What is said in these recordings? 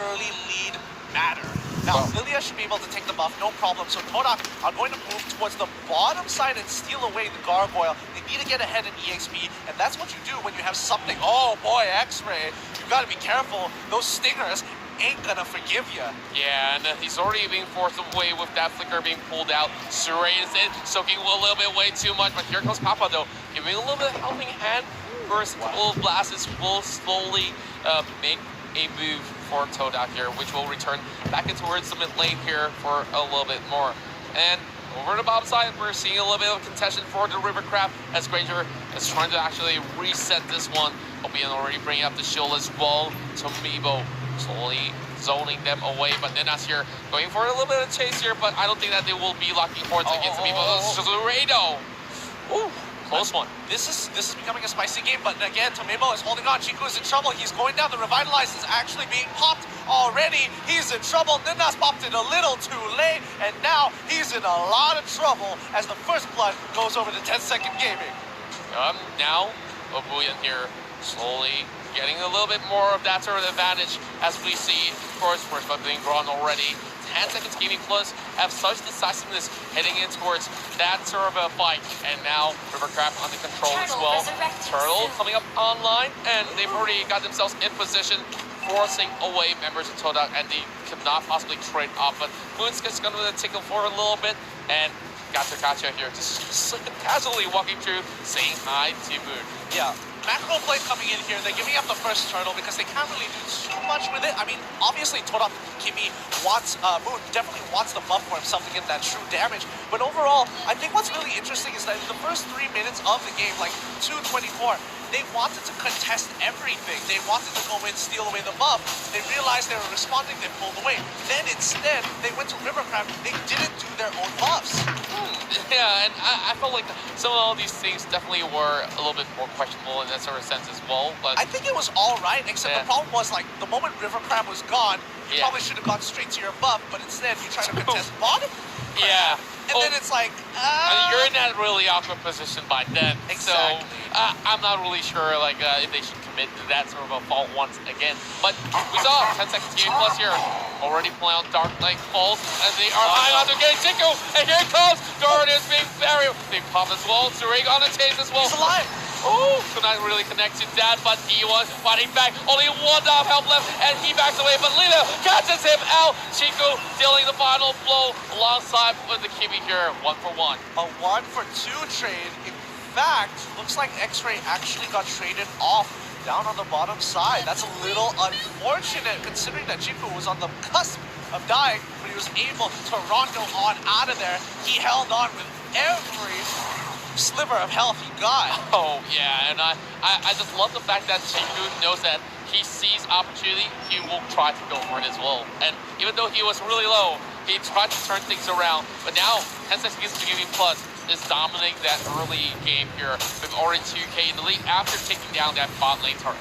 early lead matter. Now, Lilia should be able to take the buff, no problem. So Todak are going to move towards the bottom side and steal away the Gargoyle. They need to get ahead in EXP, and that's what you do when you have something. Oh boy, X-Ray, you gotta be careful. Those stingers ain't gonna forgive you. Yeah, and he's already being forced away with that flicker being pulled out. Suray is in, soaking a little bit way too much, but here comes Kappa though, giving a little bit of helping hand. First couple of blasts will slowly make a move for Todak here, which will return back into towards the mid lane here for a little bit more. And over the bottom side, we're seeing a little bit of contention for the River Crab as Granger is trying to actually reset this one. Obian already bringing up the shield as well. Tomibo slowly zoning them away, but then us here going for a little bit of chase here, but I don't think that they will be locking horns against Tomibo. Zurado! Ooh, close one. This is becoming a spicy game, but again, Tomibo is holding on. Chiku is in trouble. He's going down. The Revitalize is actually being popped already. He's in trouble. Ninas popped it a little too late, and now he's in a lot of trouble as the first blood goes over to 10-second gaming. Now, Obuyan here slowly getting a little bit more of that sort of advantage as we see, of course, first blood being drawn already. 10 seconds gaming plus have such decisiveness heading in towards that sort of a fight. And now River Crab under control as well. Turtle coming up online, and they've already got themselves in position, forcing away members of Todak, and they could not possibly trade off. But Moonsk's going to tickle for a little bit, and Gacha here just casually walking through, saying hi to Moon. Yeah. Macro play coming in here, they're giving up the first turtle because they can't really do too much with it. I mean, obviously Todak Kimi wants, Moon definitely wants the buff for himself to get that true damage. But overall, I think what's really interesting is that in the first 3 minutes of the game, like 2:24, they wanted to contest everything. They wanted to go in, steal away the buff. They realized they were responding, they pulled away. Then instead, they went to River Crab, they didn't do their own buffs. Yeah, and I felt like some of all these things definitely were a little bit more questionable in that sort of sense as well. But I think it was all right, except the problem was, like, the moment River Crab was gone, you probably should have gone straight to your buff, but instead you try to contest bottom. Yeah. And then it's like, you're in that really awkward position by then. Exactly. So I'm not really sure if they should commit to that sort of a fault once again. But we saw 10 seconds game plus here. Already playing out Dark Knight Falls, and they are high on to getting Chiku, and here comes Guardians being buried. They pop as well. Zureg on the chase as well. He's alive. Oh, could not really connect to that, but D1 fighting back. Only one down health left, and he backs away, but Lila catches him out. Chiku dealing the final blow alongside with the Kimi here, 1-for-1. A 1-for-2 trade. In fact, looks like X-Ray actually got traded off down on the bottom side. That's a little unfortunate considering that Chiku was on the cusp of dying, but he was able to rondo on out of there. He held on with every sliver of health he got. Oh yeah, and I just love the fact that Chiku knows that he sees opportunity, he will try to go for it as well. And even though he was really low, he tried to turn things around. But now 10 seconds to gaming plus is dominating that early game here with already 2K in the lead after taking down that bot lane turret.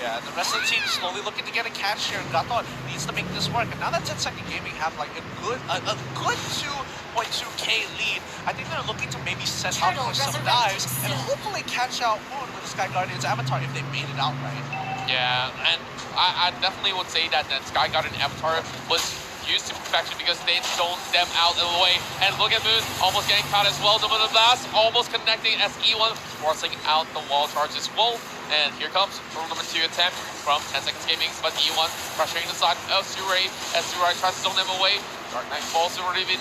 Yeah, and the rest of the team is slowly looking to get a catch here, and Gato needs to make this work. And now that 10-second gaming have like a good 2.2K lead, I think they're looking to maybe set up for some dives and hopefully catch out Moon with the Sky Guardian's avatar if they made it out right. Yeah, and I definitely would say that Sky Guardian avatar was used to perfection because they zoned them out of the way. And look at Moon almost getting caught as well. The blast almost connecting as E1 forcing out the wall charge as well. And here comes rule number 2 attempt from 10 seconds gaming, but E1 pressuring the side of Suray as Suray tries to zone them away. Dark Knight Falls already been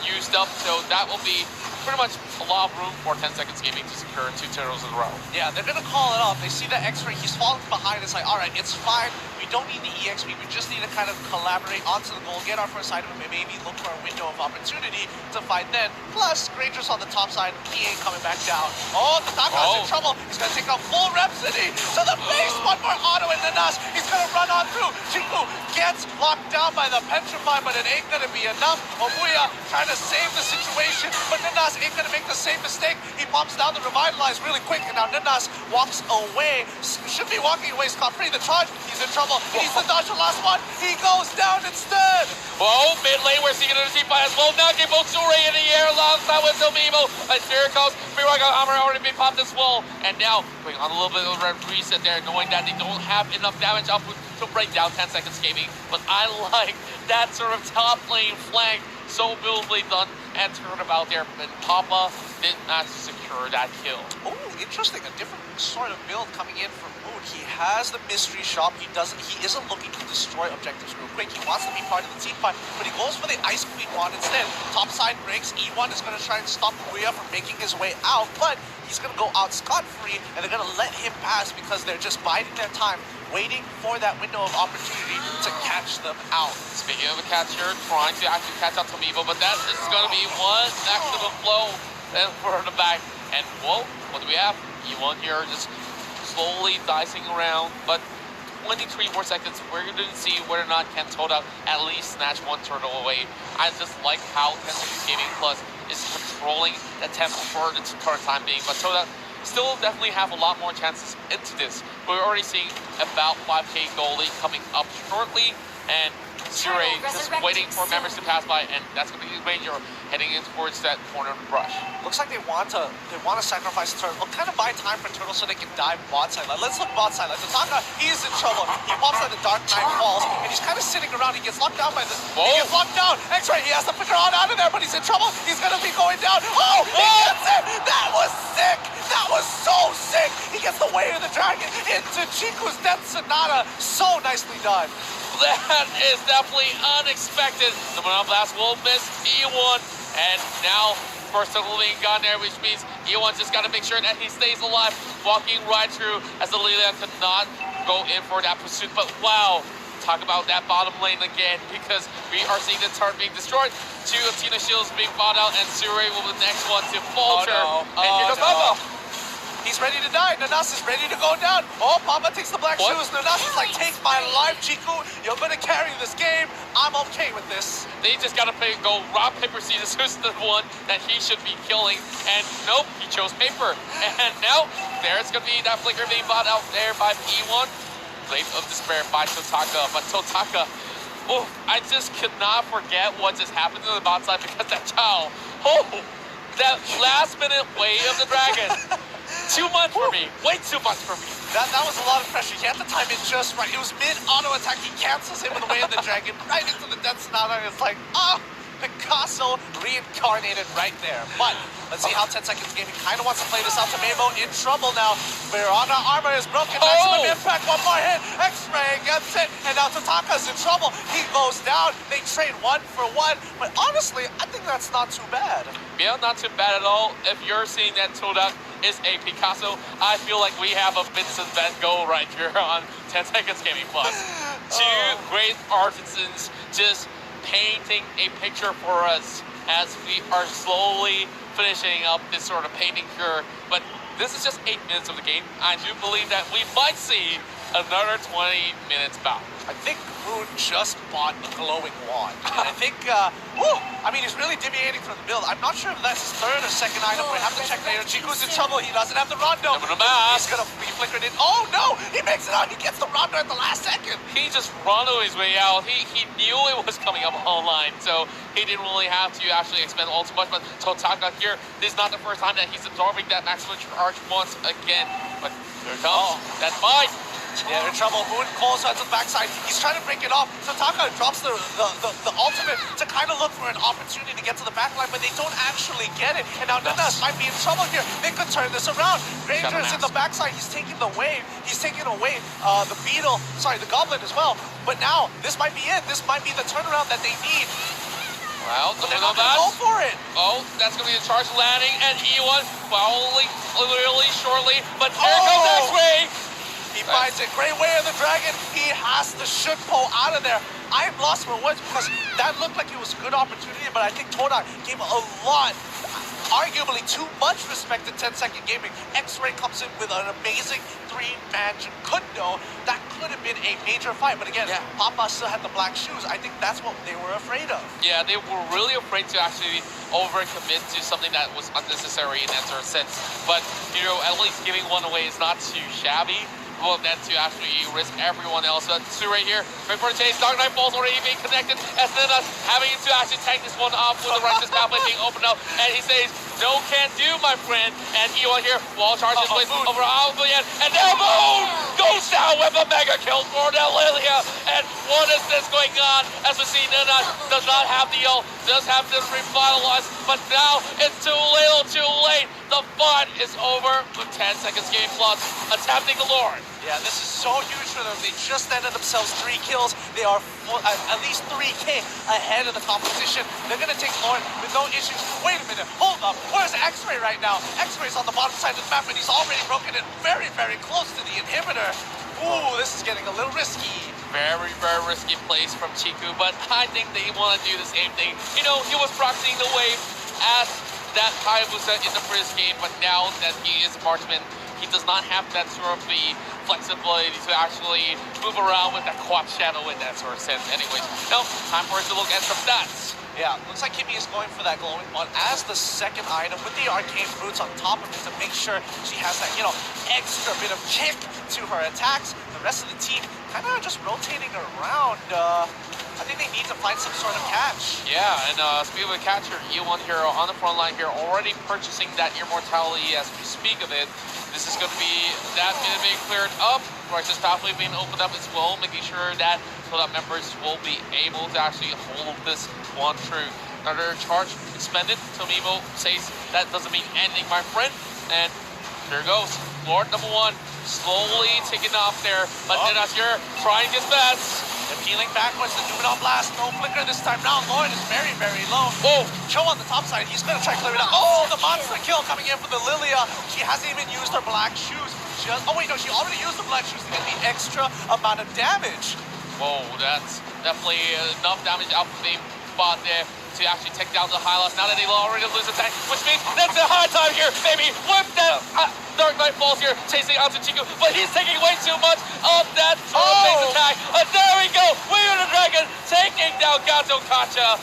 used up, so that will be pretty much a lot of room for 10 seconds gaming to secure 2 turtles in a row. Yeah, they're gonna call it off. They see that X-Ray, he's falling behind. It's like, all right, it's fine. We don't need the EXP. We just need to kind of collaborate onto the goal, get our first item, and maybe look for a window of opportunity to fight then. Plus, Granger's on the top side. He ain't coming back down. Oh, the Taka's in trouble. He's gonna take out full Rhapsody to the face. One more auto in the Nas. He's gonna run on through. Chiku gets locked down by the Petrify, but it ain't gonna be enough. Omuya trying to save the situation, but Ninas ain't gonna make the same mistake. He bumps down the Revitalize really quick, and now Ninas walks away. Should be walking away. Scott free the charge. He's in trouble. He needs to dodge the last one. He goes down instead. Whoa, mid lane, we're seeing another team fight as well. Now get both Suray in the air alongside with Tomibo. And here comes Miraga Hammer already been popped as well. And now going on a little bit of a reset there, knowing that they don't have enough damage up to break down 10 seconds gaming. But I like that sort of top lane flank. So beautifully done and turnabout there. And Papa did not secure that kill. Oh, interesting. A different sort of build coming in from Moon. He has the mystery shop. He isn't looking to destroy objectives real quick. He wants to be part of the team fight, but he goes for the Ice Queen wand instead. Topside breaks. E1 is going to try and stop Kuya from making his way out, but he's going to go out scot-free, and they're going to let him pass because they're just biding their time, waiting for that window of opportunity to catch them out. Speaking of a catcher, trying to actually catch out Tomivo, but that is going to be one excellent flow and for the back. And whoa, what do we have? E1 here just slowly dicing around, but 23 more seconds. We're going to see whether or not can Toda at least snatch one turtle away. I just like how Tencent Gaming Plus is controlling the tempo for the current time being, but Toda still definitely have a lot more chances into this. We're already seeing about 5k goalie coming up shortly, and Sure just waiting for members to pass by, and that's going to be Ranger heading in towards that corner of the brush. Looks like they want to sacrifice the turtle, kind of buy time for turtle so they can dive bot side. Let's look bot side. Tataka, he's in trouble. He pops out the Dark Knight Falls, and he's kind of sitting around. He gets locked down by the. He gets locked down. X-Ray, he has to pick her out of there, but he's in trouble. He's going to be going down. Oh, he gets it! That was sick! That was so sick! He gets the way of the dragon into Chiku's Death Sonata. So nicely done. That is definitely unexpected. The Mono Blast will miss E1, and now first turtle being gone there, which means E1 just got to make sure that he stays alive, walking right through as the Lilia could not go in for that pursuit. But wow, talk about that bottom lane again, because we are seeing the turret being destroyed. Two Athena shields being bought out, and Surrey will be the next one to falter. And here goes Papa. He's ready to die. Nanas is ready to go down. Oh, Papa takes the black shoes. Nanas is like, take my life, Chiku. You're going to carry this game. I'm okay with this. They just got to go rock, paper, scissors. Who's the one that he should be killing? And nope, he chose paper. And now, there's going to be that flicker being bought out there by E1. Blade of Despair by Totaka. But Totaka, oh, I just could not forget what just happened to the bot side because that Chow. Oh, that last minute wave of the dragon. Too much for me. Way too much for me. That was a lot of pressure. He had to time it just right. It was mid-auto attack. He cancels him with the way of the dragon right into the Death Sonata. It's like, Picasso reincarnated right there. But let's see how 10 Seconds Gaming kind of wants to play this out. Tomevo in trouble now. Verona armor is broken. Maximum impact. One more hit. X-Ray gets it. And now Tataka's in trouble. He goes down. They trade 1 for 1. But honestly, I think that's not too bad. Yeah, not too bad at all. If you're seeing that Toda is a Picasso, I feel like we have a Vincent Van Gogh right here on 10 Seconds Gaming Plus. Two great artisans just painting a picture for us as we are slowly finishing up this sort of painting cure. But this is just 8 minutes of the game. I do believe that we might see another 20 minutes bout. I think Moon just bought a glowing wand. And I think, he's really deviating from the build. I'm not sure if that's his third or second item. We have to check later. Chiku's in trouble. He doesn't have the Rondo. He's going to be flickered in. Oh, no! He makes it out. He gets the Rondo at the last second. He just Rondo his way out. He knew it was coming up online, so he didn't really have to actually expend all too much. But Totaka here, this is not the first time that he's absorbing that maximum charge once again. But here it comes. That fight. Yeah, they're in trouble. Moon calls out to the backside. He's trying to break it off. Tataka drops the ultimate to kind of look for an opportunity to get to the backline, but they don't actually get it. And now Nanas might be in trouble here. They could turn this around. Granger's in the backside. He's taking the wave. He's taking away the beetle. Sorry, the goblin as well. But now, this might be it. This might be the turnaround that they need. Well, but they're not going to go for it. Oh, that's going to be a charge landing, and E1 following really shortly. But here comes X-Ray. He finds it. Great way of the dragon. He has to shoot pull out of there. I'm lost for words because that looked like it was a good opportunity, but I think Toda gave a lot, arguably too much respect to 10 Second Gaming. X-Ray comes in with an amazing 3-man Kundo. That could have been a major fight, but again, Papa still had the black shoes. I think that's what they were afraid of. Yeah, they were really afraid to actually overcommit to something that was unnecessary in that sort of sense. But, at least giving one away is not too shabby. well, then to actually risk everyone else. Two right here, right for the chase. Dark Knight Falls already being connected, as then us having to actually tank this one off with the righteous pathway being opened up, and he says, no can do, my friend. And E1 here, wall charges place over Albion, and now Moon goes down with a mega kill for Lilia. And what is this going on? As we see, Nuna does not have the ult, does have to revitalize, but now it's too little, too late. The fight is over with 10 seconds game plus, attempting the Lord. Yeah, this is so huge for them. They just ended themselves 3 kills. They are at least 3K ahead of the competition. They're going to take Lord with no issues. Wait a minute, hold up. Where's X-Ray right now? X-Ray's on the bottom side of the map, and he's already broken it very, very close to the inhibitor. Ooh, this is getting a little risky. Very, very risky plays from Chiku, but I think they want to do the same thing. You know, he was proxying the wave as that Hayabusa in the first game, but now that he is a marksman, he does not have that sort of the flexibility to actually move around with that quad shadow in that sort of sense. Anyways, now time for us to look at some stats. Yeah, looks like Kimmy is going for that glowing one as the second item with the arcane boots on top of it to make sure she has that, you know, extra bit of kick to her attacks. The rest of the team kind of just rotating around. I think they need to find some sort of catch. Yeah, and speaking of a catcher, E1 here on the front line here, already purchasing that immortality as we speak of it. This is going to be that minute being cleared up. Righteous pathway being opened up as well, making sure that Toad members will be able to actually hold this one true. Another charge expended. Tomimo says that doesn't mean anything, my friend. And here goes. Lord number 1 slowly taking off there, but Ninas here trying his best. They're peeling backwards, the Numenor Blast, no flicker this time round. Lord is very, very low. Oh, Cho on the top side, he's gonna try to clear it out. Oh, the monster kill coming in for the Lilia. She hasn't even used her black shoes. Oh wait, no, she already used the black shoes to get the extra amount of damage. Whoa, that's definitely enough damage out from the spot there to actually take down the Hylos. Now that they already lose a tank, which means that's a high time here, baby. Whip that Dark Knight Falls here, chasing out to Chiku, but he's taking way too much of that base attack. There we go, Weird the Dragon taking down Gato Kacha.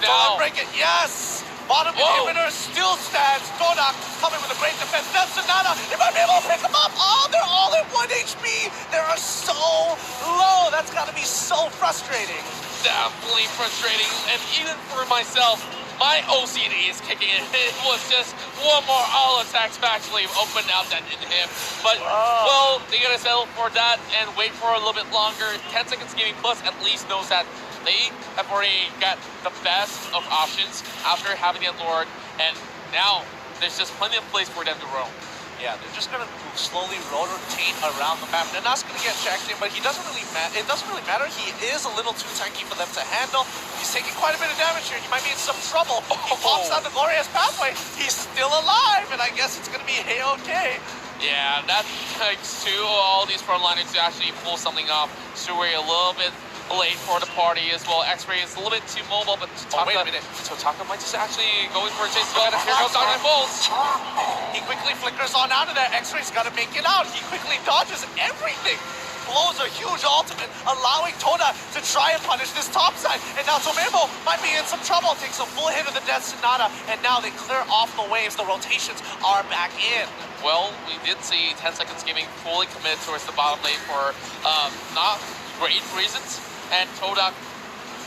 Now, break it, yes! Bottom inhibitor still stands. Kodak coming with a great defense. That's Sonata. He might be able to pick them up. Oh, they're all at 1 HP. They are so low. That's got to be so frustrating. Definitely frustrating. And even for myself, my OCD is kicking in. It was just one more all attacks to actually open out that inhib. But, well, they got to settle for that and wait for a little bit longer. 10 seconds gaming plus at least knows that they have already got the best of options after having that Lord, and now there's just plenty of place for them to roam. Yeah, they're just gonna slowly rotate around the map. They're not gonna get checked in, but he doesn't really it doesn't really matter. He is a little too tanky for them to handle. He's taking quite a bit of damage here. He might be in some trouble. He pops out the glorious pathway. He's still alive, and I guess it's gonna be a-okay. Yeah, that takes all these frontliners to actually pull something off. Suri a little bit late for the party as well. X-Ray is a little bit too mobile, but wait a minute. Totaka might just actually going for a chase. Here goes Dark Knight Falls. He quickly flickers on out of there. X-Ray's got to make it out. He quickly dodges everything. Blows a huge ultimate, allowing Toda to try and punish this top side. And now Tomemo might be in some trouble. Takes a full hit of the Death Sonata, and now they clear off the waves. The rotations are back in. Well, we did see 10 Seconds Gaming fully committed towards the bottom lane for not great reasons. And Todak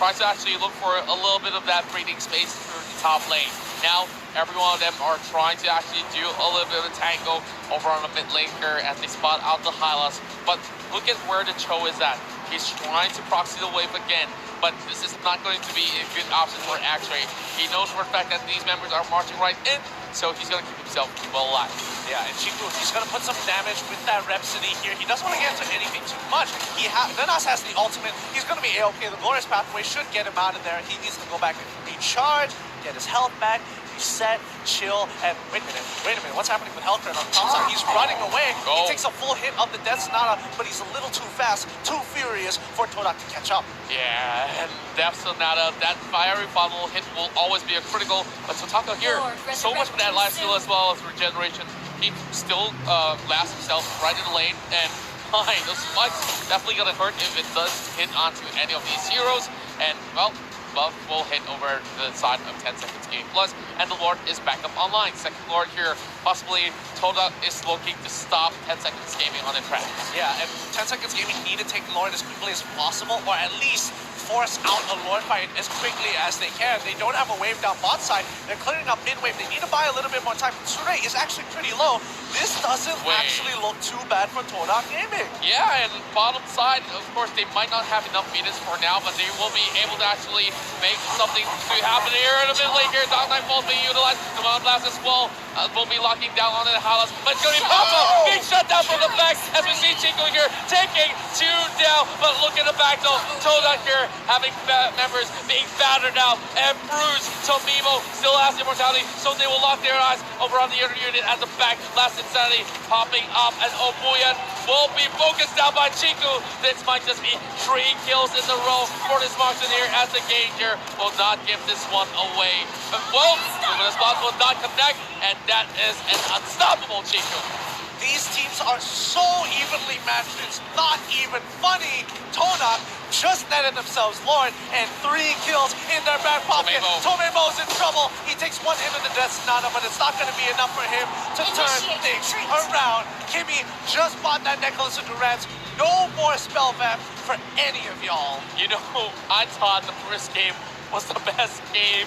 tries to actually look for a little bit of that breathing space through the top lane. Now, every one of them are trying to actually do a little bit of a tango over on the mid lane here as they spot out the Hylas. But look at where the Cho is at. He's trying to proxy the wave again, but this is not going to be a good option for X-Ray. He knows for a fact that these members are marching right in, so he's going to keep himself well alive. Yeah, and Chiku, he's going to put some damage with that Rhapsody here. He doesn't want to get into anything too much. Nanas has the ultimate. He's going to be A-okay. The Glorious Pathway should get him out of there. He needs to go back and recharge, get his health back, reset, chill, and wait a minute, what's happening with Hellcrit on the top side? He's running away. He takes a full hit of the Death Sonata, but he's a little too fast, too furious for Todak to catch up. Yeah, and Death Sonata, that fiery funnel hit will always be a critical, but Totaka here, so much for that life steal as well as regeneration. He still lasts himself right in the lane, and those spikes definitely gonna hurt if it does hit onto any of these heroes. And well, buff will hit over the side of 10 seconds game plus, and the Lord is back up online. Second Lord here, possibly Toda is looking to stop 10 seconds gaming on the tracks. Yeah, and 10 seconds gaming need to take Lord as quickly as possible, or at least force out a Lord fight as quickly as they can. They don't have a wave down bot side. They're clearing up mid wave. They need to buy a little bit more time. Sure is actually pretty low. This doesn't actually look too bad for Toda Gaming. Yeah, and bottom side, of course, they might not have enough meters for now, but they will be able to actually make something to happen here in a bit late here. Dark Knight Falls being utilized. The Wild Blast as well will be locking down on the Halas, but it's going to be Papa being shut down from the back as we see Chico here taking 2 down, but look at the back though. Toda here having members being battered out and bruised. Tomimo still has immortality, so they will lock their eyes over on the other unit at the back. Last Insanity popping up, and Obuyan will be focused down by Chico. This might just be 3 kills in a row for this marksman here, as the Ganger will not give this one away. But well, the spot will not connect, and that is an unstoppable Chico. These teams are so evenly matched, it's not even funny. Toda just netted themselves Lord and 3 kills in their back pocket. Tomemo's in trouble. He takes 1 hit in the Death Sonata, but it's not going to be enough for him to turn things around. Kimmy just bought that Necklace of Durance. No more spell vamp for any of y'all. You know, I thought the first game was the best game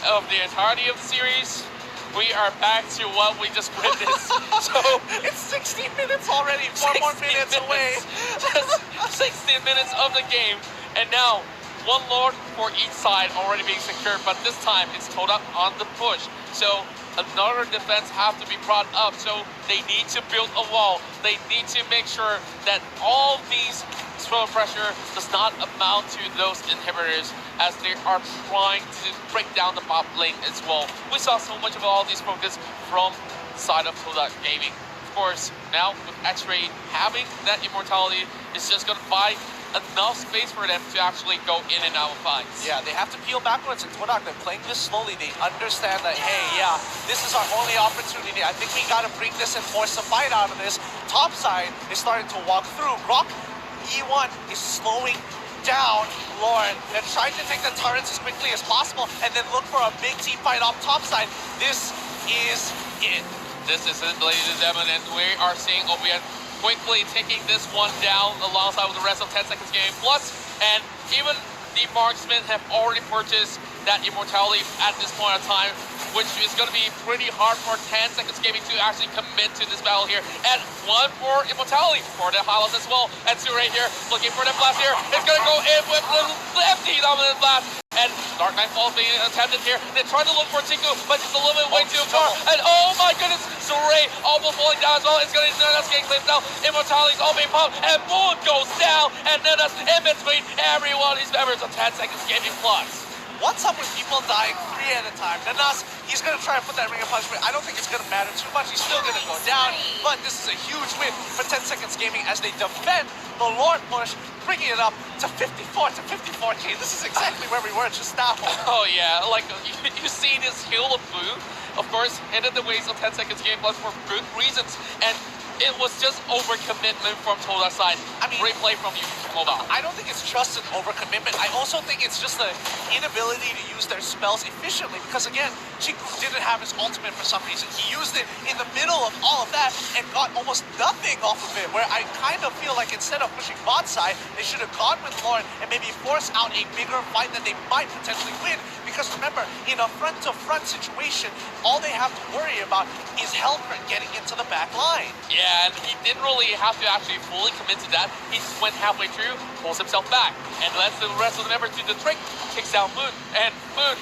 of the entirety of the series. We are back to what we just witnessed. So it's 16 minutes already, 4 more minutes away. Just 16 minutes of the game, and now 1 Lord for each side already being secured, but this time it's Toda on the push. So another defense have to be brought up, so they need to build a wall. They need to make sure that all these throw pressure does not amount to those inhibitors, as they are trying to break down the bot lane as well. We saw so much of all these focus from side of Toda Gaming. Of course, now with X-Ray having that immortality, it's just going to buy enough space for them to actually go in and out of fights. Yeah, they have to peel backwards, and Toda, they're playing this slowly. They understand that, hey, yeah, this is our only opportunity. I think we got to bring this and force a fight out of this. Top side is starting to walk through. Rock E1 is slowing down Lauren. They're trying to take the turrets as quickly as possible and then look for a big team fight off top side. This is it. This is it, ladies and gentlemen, and we are seeing Obian quickly taking this one down alongside with the rest of 10 seconds game plus, and even the marksmen have already purchased that immortality at this point in time, which is going to be pretty hard for 10 seconds gaming to actually commit to this battle here. And 1 more immortality for the Highlands as well. And Sue right here looking for the blast here. It's going to go in with the empty dominant blast. And Dark Knight Falls being attempted here. They're trying to look for Tiku, but it's a little bit way too far. And oh my goodness, Suray almost falling down as well. It's going to get clipped out. Immortality's all being pumped, and Moon goes down. And then that's in between every one of these members of 10 seconds gaming plus. What's up with people dying 3 at a time? Nanas, he's going to try and put that ring of punishment. I don't think it's going to matter too much. He's still going to go down, but this is a huge win for 10 seconds gaming as they defend the Lord push, bringing it up to 54 to 54k. This is exactly where we were just now. Oh yeah, like you see this hill of blue, of course, headed the ways of 10 seconds game plus for good reasons, and it was just overcommitment from Toda's side. I mean, great play from you, Mobile. I don't think it's just an overcommitment. I also think it's just the inability to use their spells efficiently, because again, Chiku didn't have his ultimate for some reason. He used it in the middle of all of that and got almost nothing off of it, where I kind of feel like instead of pushing bot side, they should have gone with Lauren and maybe force out a bigger fight that they might potentially win. Because remember, in a front-to-front situation, all they have to worry about is Helgren getting into the back line. Yeah, and he didn't really have to actually fully commit to that. He just went halfway through, pulls himself back, and lets the rest of the members do the trick, takes down Moon. And Moon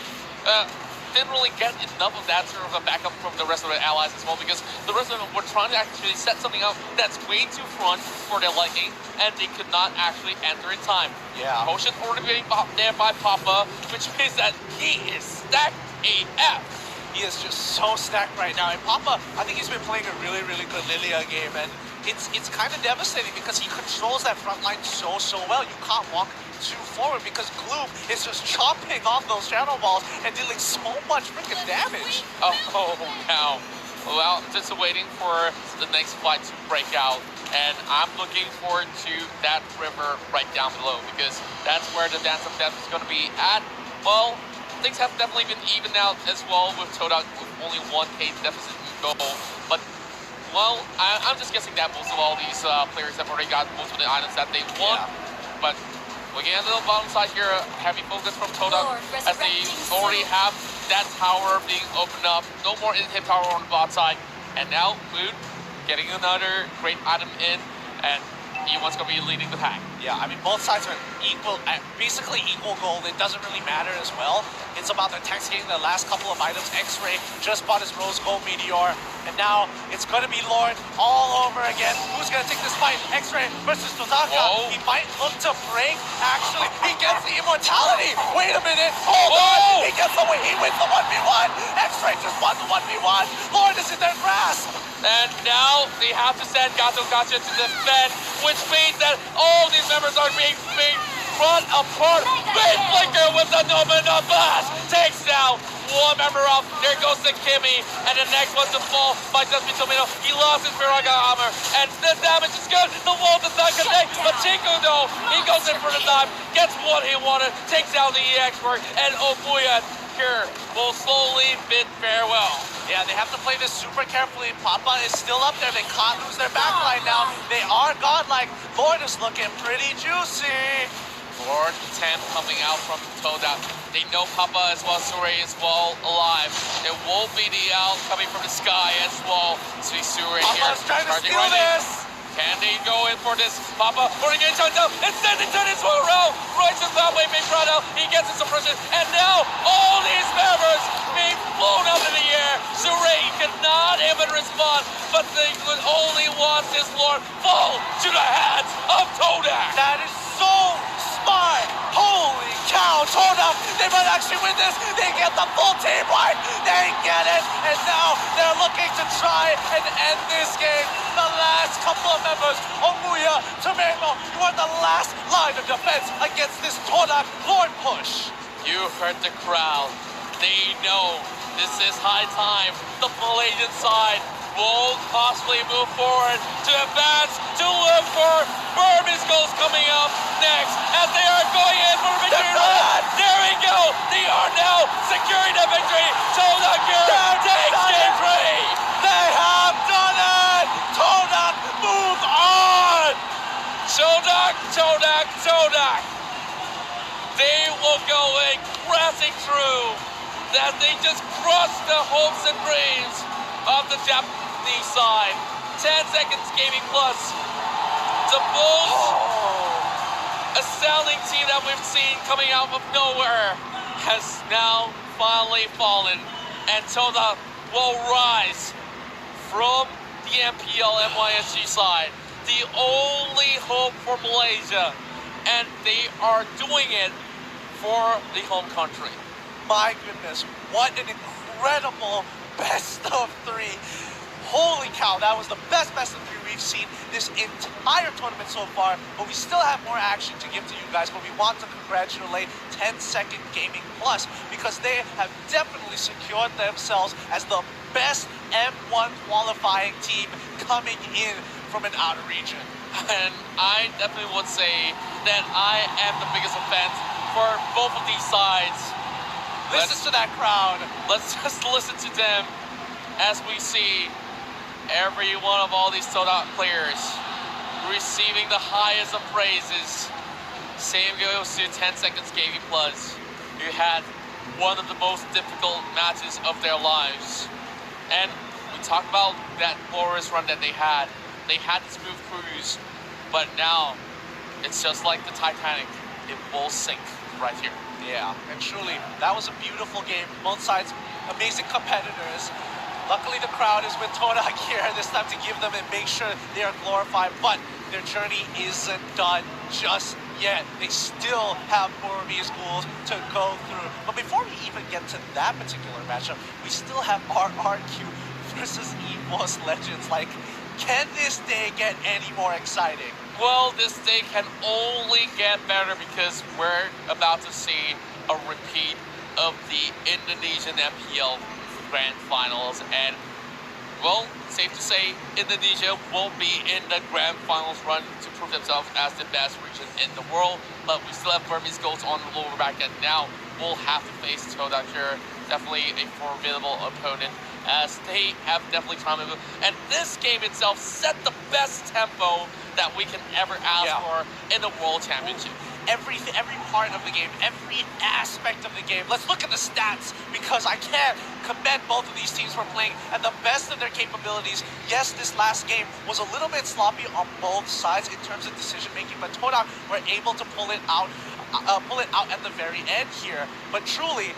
didn't really get enough of that sort of a backup from the rest of the allies as well, because the rest of them were trying to actually set something up that's way too front for their liking, and they could not actually enter in time. Yeah. Potion already being popped there by Papa, which means that he is stacked AF. He is just so stacked right now. And Papa, I think he's been playing a really, really good Lilia game, and it's kind of devastating because he controls that front line so well. You can't walk too forward because Gloom is just chopping off those shadow balls and dealing so much freaking damage. Oh, now. Well, just waiting for the next fight to break out, and I'm looking forward to that river right down below, because that's where the Dance of Death is going to be at. well, things have definitely been evened out as well with Todak with only 1K deficit in goal. But, well, I'm just guessing that most of all these players have already got most of the items that they want. Yeah. But looking at the bottom side here, heavy focus from Todak as they already have that tower being opened up. No more in-hit tower on the bot side. And now, Moon getting another great item in, and E1's going to be leading the pack. Yeah, I mean, both sides are equal, basically equal gold. It doesn't really matter as well. It's about the Tex getting the last couple of items. X-Ray just bought his Rose Gold Meteor, and now it's going to be Lord all over again. Who's going to take this fight? X-Ray versus Totaka. Whoa. He might look to break, actually. He gets the immortality. Wait a minute. Hold on. He gets the win. He wins the 1v1. X-Ray just won the 1v1. Lord is in their grasp. And now they have to send Gato Gotcha to defend, which means that all these members are being run apart. Big Flicker with the Nomina Blast takes down one member off. There goes the Kimmy, and the next one to fall by Justin Tomino. He lost his Viraga armor, and the damage is good. The wall does not connect, but Chico though, he goes in for the dive, gets what he wanted, takes down the EX work, and Obuya here will slowly bid farewell. Yeah, they have to play this super carefully. Papa is still up there. They can't lose their backline now. They are godlike. Lord is looking pretty juicy. Lord 10 coming out from Toda. They know Papa as well, Sure as well alive. There will be the out coming from the sky as well. See Sure here. Papa's trying to steal this. Can they go in for this? Papa running in, shut down, instead they turn his one around. Right to that way, being brought out. He gets his suppression, and now all these members being blown up in the air. Suray cannot even respond, but they could only watch this Lord fall to the hands of Todak. That is so smart. Holy cow, Todak, they might actually win this. They get the full team right. They get it, and now they're looking to try and end this game. The last couple of members, Omuya, Tomeno, you are the last line of defense against this Todak Lord push. You heard the crowd. They know this is high time. The Malaysian side will possibly move forward to advance, to look for Burmese goals coming up next as they are going in for victory. There we go. They are now securing the victory. Todak here takes game 3. They have done it. Todak, move on. Todak. They will go in crashing through as they just crush the hopes and dreams of the Japanese side. 10 seconds gaming plus. The most astounding team that we've seen coming out of nowhere has now finally fallen, and Toda will rise from the MPL MYSG side, the only hope for Malaysia, and they are doing it for the home country. My goodness, what an incredible best of 3. Holy cow, that was the best of 3 we've seen this entire tournament so far, but we still have more action to give to you guys, but we want to congratulate 10 Second Gaming Plus because they have definitely secured themselves as the best M1 qualifying team coming in from an outer region. And I definitely would say that I am the biggest offense for both of these sides. Listen to that crowd. Let's just listen to them as we see every one of all these Todak players receiving the highest of praises. Same goes to 10 Seconds Gaming Plus. You had one of the most difficult matches of their lives. And we talked about that glorious run that they had. They had this smooth cruise, but now it's just like the Titanic. It will sink right here. Yeah, and truly, that was a beautiful game. Both sides, amazing competitors. Luckily, the crowd is with Todak here this time to give them and make sure they are glorified, but their journey isn't done just yet. They still have Burmese schools to go through. But before we even get to that particular matchup, we still have RRQ versus EVOS Legends. Like, can this day get any more exciting? Well, this day can only get better because we're about to see a repeat of the Indonesian MPL Grand Finals, and well, safe to say Indonesia will be in the Grand Finals run to prove themselves as the best region in the world, but we still have Burmese goals on the lower bracket now. will have to face Todak here. Definitely a formidable opponent, as they have definitely come in. And this game itself set the best tempo that we can ever ask for in the World Championship. Every part of the game, every aspect of the game. Let's look at the stats, because I can't commend both of these teams for playing at the best of their capabilities. Yes, this last game was a little bit sloppy on both sides in terms of decision making, but Todak were able to pull it out at the very end here. But truly,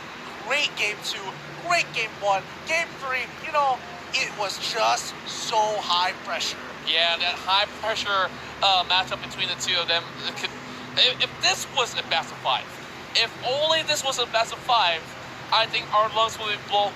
great game 2, great game 1, game 3. You know, it was just so high pressure. Yeah, that high pressure matchup between the two of them. If this was a best of 5, if only this was a best of 5, I think our lungs will be blown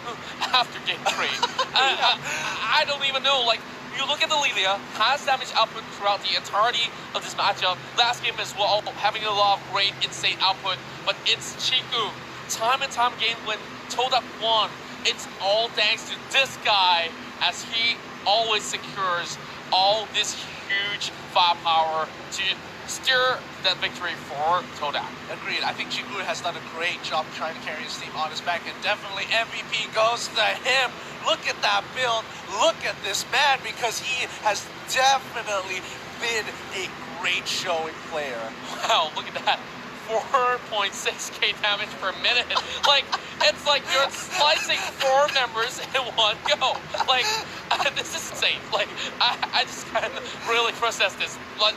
after game 3. I don't even know. Like, you look at the Lilia, has damage output throughout the entirety of this matchup. Last game as well, having a lot of great, insane output. But it's Chiku, time and time again, when Todak won, it's all thanks to this guy, as he always secures all this huge firepower to steer that victory for Todak. Agreed. I think Chiku has done a great job trying to carry his team on his back, and definitely MVP goes to him. Look at that build. Look at this man, because he has definitely been a great showing player. Wow, look at that. 4.6k damage per minute. Like, it's like you're slicing 4 members in one go. Like, this is insane. Like, I just can't really process this. Like,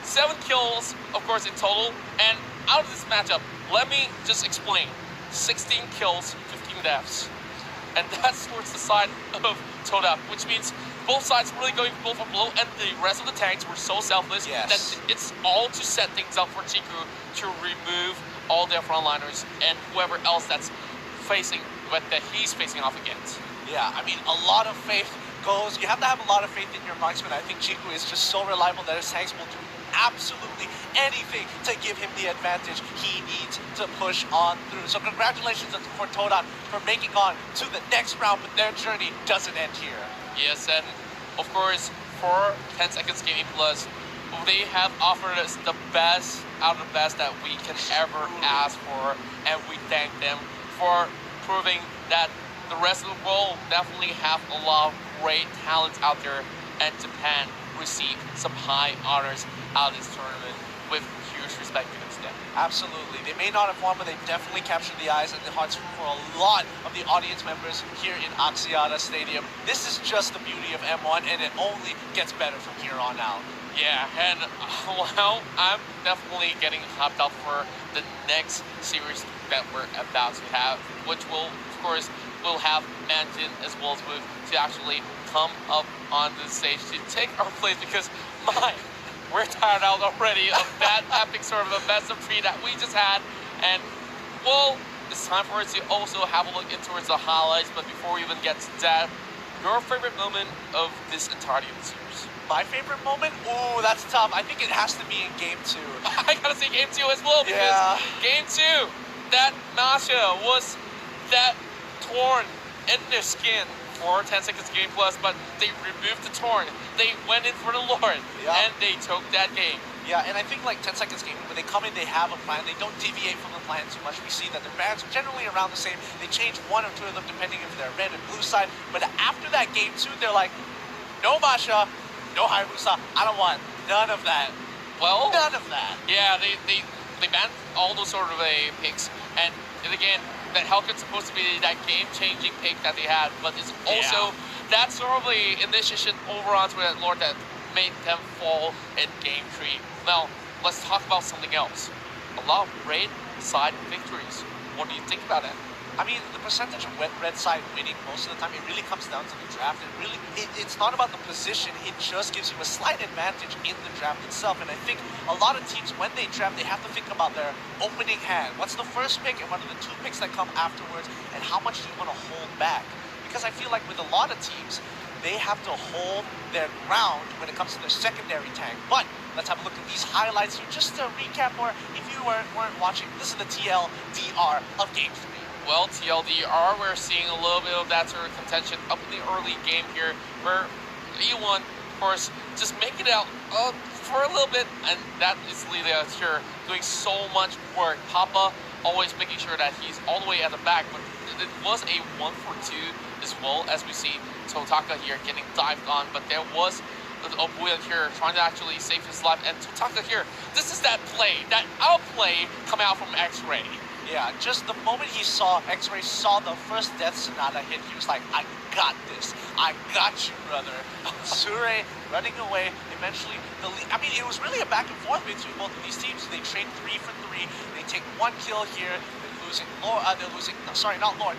7 kills, of course, in total. And out of this matchup, let me just explain. 16 kills, 15 deaths. And that's towards the side of Todak, which means both sides really going blow for blow, and the rest of the tanks were so selfless that it's all to set things up for Chiku to remove all their frontliners and whoever else that's facing, that he's facing off against. Yeah, I mean, a lot of faith goes. You have to have a lot of faith in your marksman. I think Chiku is just so reliable that his tanks will do absolutely anything to give him the advantage he needs to push on through. So congratulations for Todak for making on to the next round, but their journey doesn't end here. Yes, and of course, for 10 Seconds Gaming Plus, they have offered us the best out of the best that we can ever ask for, and we thank them for proving that the rest of the world definitely have a lot of great talents out there, and Japan received some high honors out of this tournament with huge respect to them. Absolutely. They may not have won, but they definitely captured the eyes and the hearts for a lot of the audience members here in Axiata Stadium. This is just the beauty of M1, and it only gets better from here on out. Yeah, and well, I'm definitely getting hyped up for the next series that we're about to have, which will, of course, will have Manton as well as Move to actually come up on the stage to take our place, because we're tired out already of that epic sort of a best of 3 that we just had. And, well, it's time for us to also have a look into the highlights. But before we even get to that, your favorite moment of this entirety of the series? My favorite moment? Ooh, that's tough. I think it has to be in game 2. I gotta say game 2 as well, because game 2, that Nasha was that torn in their skin for 10 Seconds Game Plus, but they removed the torn. They went in for the Lord, and they took that game. Yeah, and I think like 10 Seconds Gaming, when they come in, they have a plan. They don't deviate from the plan too much. We see that their bands are generally around the same. They change 1 or 2 of them depending if they're red and blue side. But after that game 2, they're like, no Masha, no Hayabusa. I don't want none of that. Well, none of that. Yeah, they banned all those sort of picks, and again, that Hellcut's supposed to be that game-changing pick that they had, but it's also that sort of initiation over onto that Lord that made them fall in game 3. Now, let's talk about something else. A lot of red side victories. What do you think about it? I mean, the percentage of red side winning most of the time, it really comes down to the draft. It's not about the position. It just gives you a slight advantage in the draft itself. And I think a lot of teams, when they draft, they have to think about their opening hand. What's the first pick and what are the 2 picks that come afterwards, and how much do you want to hold back? Because I feel like with a lot of teams, they have to hold their ground when it comes to their secondary tank. But let's have a look at these highlights here. Just to recap, or if you weren't watching, this is the TLDR of Game 3. Well, TLDR, we're seeing a little bit of that sort of contention up in the early game here, where E1, of course, just making it out for a little bit, and that is Lilia here doing so much work. Papa always making sure that he's all the way at the back, but it was a 1 for 2 as well, as we see Totaka here getting dived on, but there was Obuya here trying to actually save his life, and Totaka here, this is that play, that outplay coming out from X-Ray. Yeah, just the moment he saw X-Ray, saw the first Death Sonata hit, he was like, I got this. I got you, brother. Sure running away. Eventually, I mean, it was really a back and forth between both of these teams. They trade 3 for 3. They take 1 kill here. They're losing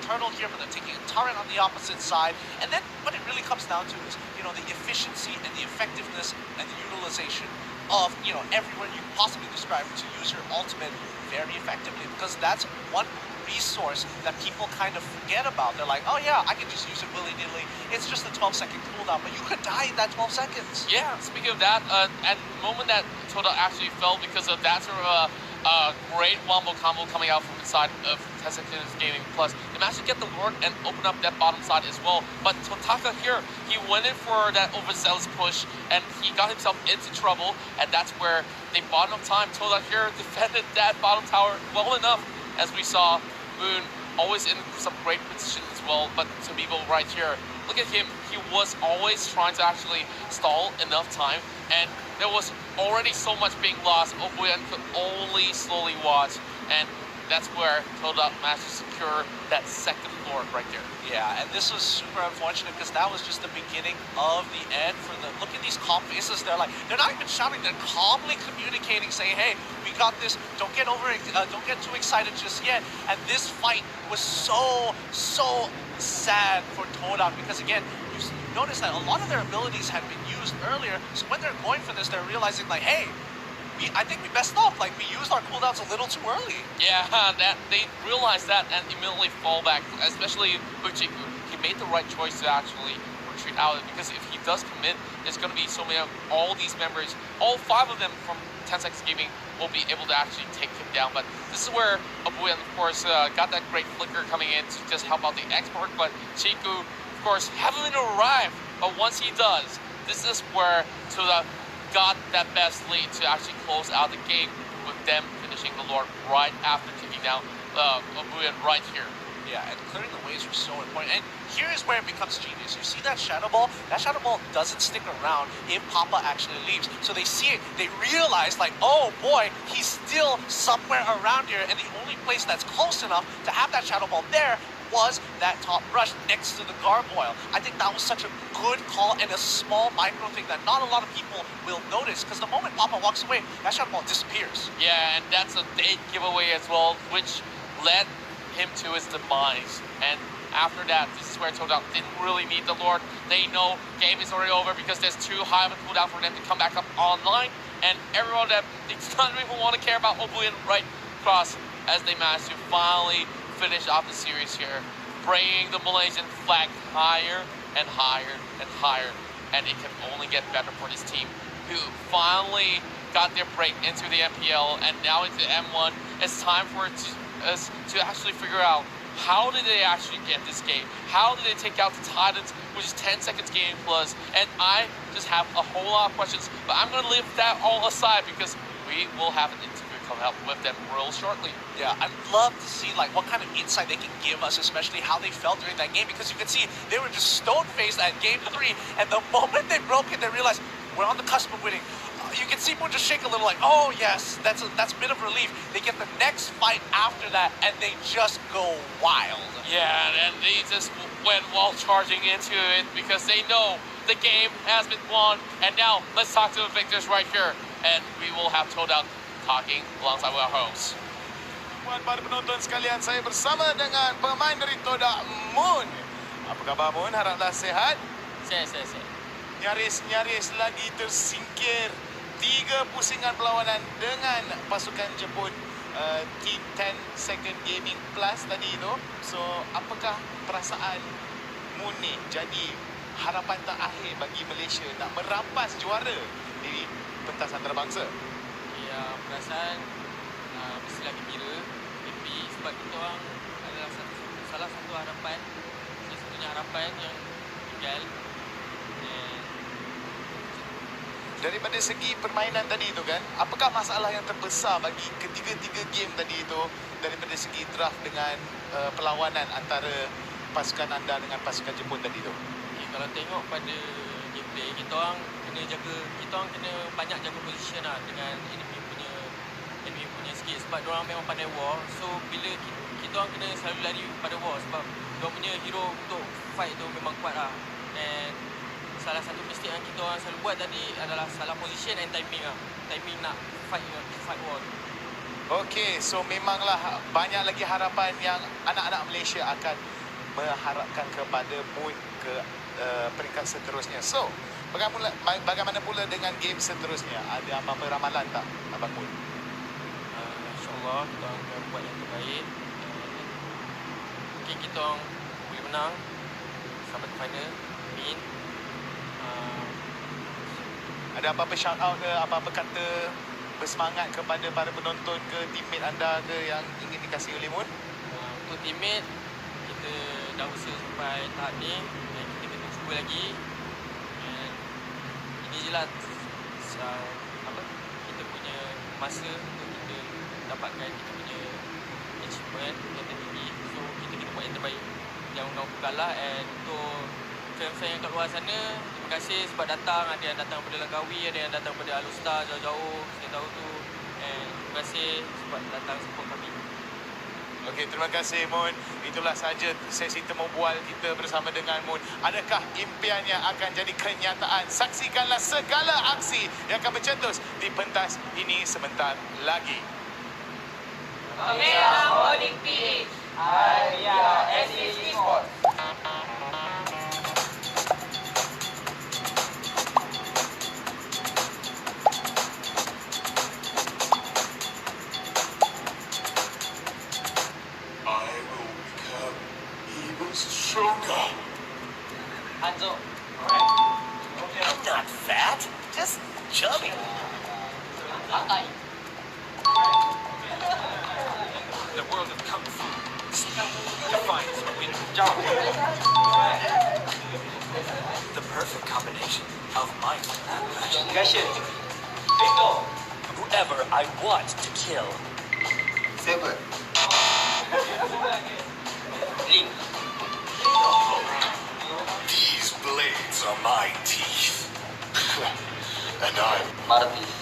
Turtle here, but they're taking a turret on the opposite side. And then what it really comes down to is, you know, the efficiency and the effectiveness and the utilization of, you know, everywhere you can possibly describe to use your ultimate very effectively, because that's one resource that people kind of forget about. They're like, oh yeah, I can just use it willy-nilly. It's just a 12-second cooldown, but you could die in that 12 seconds. Yeah, speaking of that, at the moment that Toda actually fell because of that sort of great wombo combo coming out from inside of Tersika's Gaming Plus, they managed to get the Lord and open up that bottom side as well. But Totaka here, he went in for that overzealous push, and he got himself into trouble, and that's where they bought enough time. Toda here defended that bottom tower well enough, as we saw. Moon always in some great position as well, but Tomibo right here, look at him, he was always trying to actually stall enough time, and there was already so much being lost. Obuyan could only slowly watch, and that's where Toda managed to secure that second floor right there. Yeah, and this was super unfortunate because that was just the beginning of the end for them. Look at these calm faces. They're not even shouting. They're calmly communicating, saying, "Hey, we got this. Don't get too excited just yet." And this fight was so sad for Toda because again, you notice that a lot of their abilities had been used earlier. So when they're going for this, they're realizing like, "Hey, I think we messed up. Like we used our cooldowns a little too early." Yeah, that they realized that and immediately fall back. Especially Uchiku, he made the right choice to actually retreat out because if he does commit, there's going to be so many of all these members, all 5 of them from 10 Seconds Gaming will be able to actually take him down. But this is where Abuyan, of course, got that great flicker coming in to just help out the export. But Chiku, of course, haven't even arrived. But once he does, this is where Toda got that best lead to actually close out the game with them finishing the Lord right after taking down Obuyan right here. Yeah, and clearing the waves was so important. And here is where it becomes genius. You see that Shadow Ball? That Shadow Ball doesn't stick around if Papa actually leaves. So they see it, they realize like, oh boy, he's still somewhere around here, and the only place that's close enough to have that Shadow Ball there was that top brush next to the gargoyle. I think that was such a good call and a small micro thing that not a lot of people will notice because the moment Papa walks away, that Shadow Ball disappears. Yeah, and that's a big giveaway as well, which led him to his demise. And after that, this is where Toda didn't really need the Lord. They know game is already over because there's too high of a cooldown for them to come back up online, and everyone that doesn't even want to care about Obuyan right across as they manage to finally finish off the series here, bringing the Malaysian flag higher and higher and higher, and it can only get better for this team who finally got their break into the MPL and now into M1. It's time for it to actually figure out how did they actually get this game? How did they take out the Titans, which is 10 Seconds Gaming Plus? And I just have a whole lot of questions, but I'm going to leave that all aside because we will have an interview come up with them real shortly. Yeah, I'd love to see like what kind of insight they can give us, especially how they felt during that game, because you can see they were just stone-faced at game 3, and the moment they broke it, they realized we're on the cusp of winning. You can see Moon just shake a little like, oh yes, that's a bit of relief. They get the next fight after that, and they just go wild. Yeah, and they just went while charging into it because they know the game has been won. And now let's talk to the victors right here, and we will have Toda talking alongside our host. Buat para penonton sekalian, saya bersama dengan pemain dari Toda, Moon. Apa khabar Moon? Haraplah sehat. Saya. Nyaris lagi tersingkir 3 pusingan perlawanan dengan pasukan Jepun, tim 10 Second Gaming Plus tadi tu. So, apakah perasaan Moon ni jadi harapan terakhir bagi Malaysia nak merampas juara di pentas antarabangsa? Ya, perasaan mestilah gembira. Tapi sebab kita orang adalah salah satu harapan, satu-satunya harapan yang tinggal. daripada segi permainan tadi itu kan, apakah masalah yang terbesar bagi ketiga-tiga game tadi itu daripada segi draft dengan perlawanan antara pasukan anda dengan pasukan Jepun tadi itu? Okay, kalau tengok pada gameplay, kita orang kena banyak jaga position lah dengan enemy punya skill, sebab diorang memang pandai war. So bila kita orang kena selalu lari pada war, sebab diorang punya hero untuk fight tu memang kuat lah. And salah satu mistake yang kita orang selalu buat tadi adalah salah position and timing lah. Timing nak fight war tu. Okey, so memanglah banyak lagi harapan yang anak-anak Malaysia akan mengharapkan kepada Moon ke peringkat seterusnya. So, bagaimana pula dengan game seterusnya? Ada apa-apa ramalan tak, Abang Moon? InsyaAllah kita akan buat yang terbaik. Mungkin kita orang boleh menang sampai ke final. Amin. Ada apa-apa shout out ke, apa-apa kata bersemangat kepada para penonton ke, teammate anda ke yang ingin dikasih oleh Moon? Untuk teammate, kita dah usaha sampai tahap ni dan kita kena cuba lagi. And ini je lah kita punya masa untuk kita dapatkan kita punya achievement yang tertinggi. So kita kena buat yang terbaik, jangan mampu kalah. And untuk fan-fan yang kat luar sana, terima kasih sebab datang. Ada yang datang daripada Langkawi, ada yang datang daripada Alustar jauh-jauh, saya tahu tu. And terima kasih sebab datang support kami. Okey, terima kasih Moon. Itulah saja sesi temu bual kita bersama dengan Moon. Adakah impiannya akan jadi kenyataan? Saksikanlah segala aksi yang akan bercetus di pentas ini sebentar lagi. Merah Holding PH. Hadiah SEC Sport. Hanzo. I'm not fat, just chubby. Akan. The world of Kung Fu defines a winner. The perfect combination of might and passion. Bingo. Whoever I want to kill. Seven. Link. These blades are my teeth. And I'm Martis.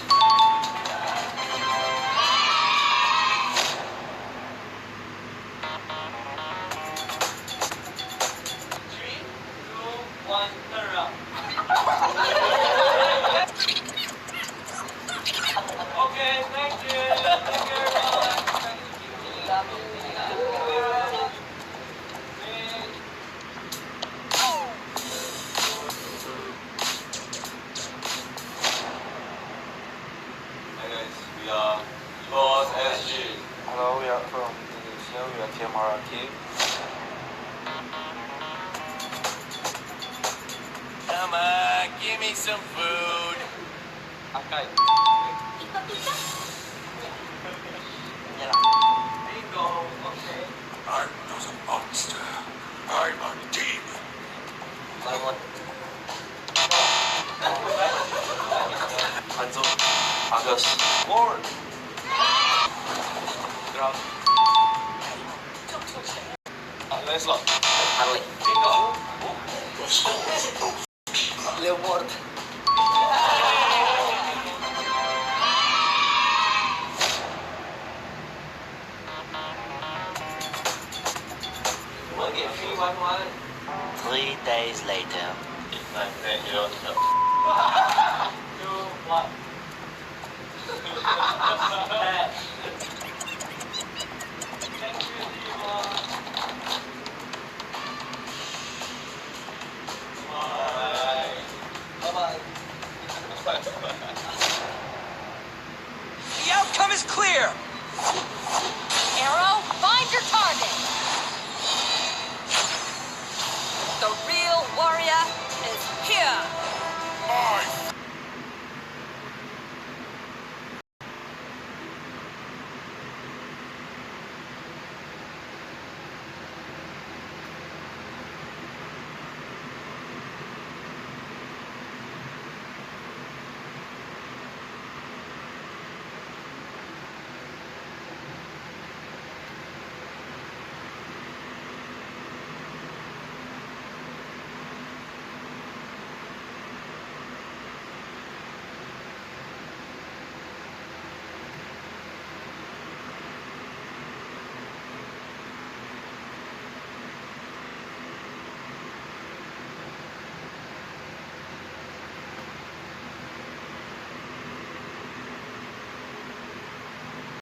Okay, thank you. Thank you very much. Hi guys, we are EVOS SG. Hello, we are from Indonesia. We are Team RRQ. Come on, give me some food. Akan. Bingo. Okay. I'm not a monster. I'm a demon. Hanzo, Agus, Ward. Ground. Lancelot. Harley. Bingo. Leopard. We'll get 3-1-1. 3 days later. You don't know. 2-1.